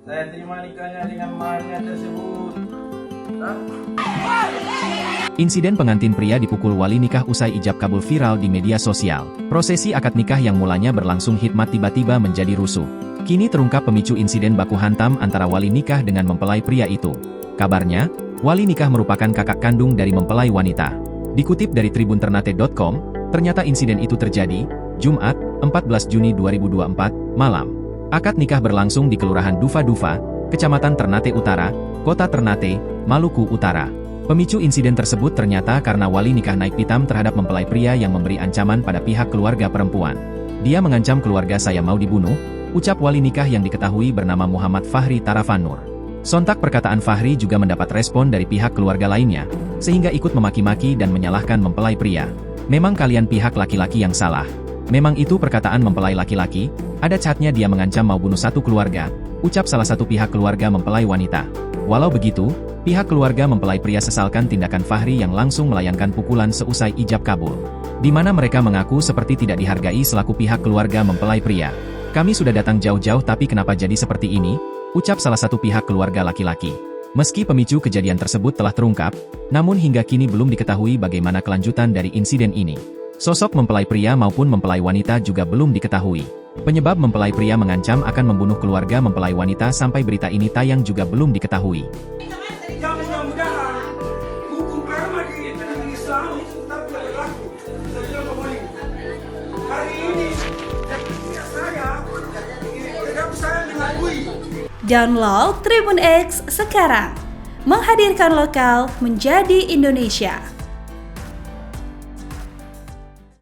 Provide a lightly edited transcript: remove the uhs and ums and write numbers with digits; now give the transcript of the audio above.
Saya terima nikahnya dengan maharnya tersebut. Insiden pengantin pria dipukul wali nikah usai ijab kabul viral di media sosial. Prosesi akad nikah yang mulanya berlangsung hikmat tiba-tiba menjadi rusuh. Kini terungkap pemicu insiden baku hantam antara wali nikah dengan mempelai pria itu. Kabarnya, wali nikah merupakan kakak kandung dari mempelai wanita. Dikutip dari tribunternate.com, ternyata insiden itu terjadi Jumat, 14 Juni 2024, malam. Akad nikah berlangsung di Kelurahan Dufa-Dufa, Kecamatan Ternate Utara, Kota Ternate, Maluku Utara. Pemicu insiden tersebut ternyata karena wali nikah naik pitam terhadap mempelai pria yang memberi ancaman pada pihak keluarga perempuan. Dia mengancam keluarga saya mau dibunuh, ucap wali nikah yang diketahui bernama Muhammad Fahri Tarafanur. Sontak perkataan Fahri juga mendapat respon dari pihak keluarga lainnya, sehingga ikut memaki-maki dan menyalahkan mempelai pria. Memang kalian pihak laki-laki yang salah. Memang itu perkataan mempelai laki-laki, ada catnya dia mengancam mau bunuh satu keluarga, ucap salah satu pihak keluarga mempelai wanita. Walau begitu, pihak keluarga mempelai pria sesalkan tindakan Fahri yang langsung melayangkan pukulan seusai ijab kabul. Di mana mereka mengaku seperti tidak dihargai selaku pihak keluarga mempelai pria. Kami sudah datang jauh-jauh tapi kenapa jadi seperti ini? Ucap salah satu pihak keluarga laki-laki. Meski pemicu kejadian tersebut telah terungkap, namun hingga kini belum diketahui bagaimana kelanjutan dari insiden ini. Sosok mempelai pria maupun mempelai wanita juga belum diketahui. Penyebab mempelai pria mengancam akan membunuh keluarga mempelai wanita sampai berita ini tayang juga belum diketahui. Mudah-mudahan hukum agama di Islam itu tetap berlaku dalam pemilih. Hari ini saya mengakui. Download Tribun X sekarang, menghadirkan lokal menjadi Indonesia.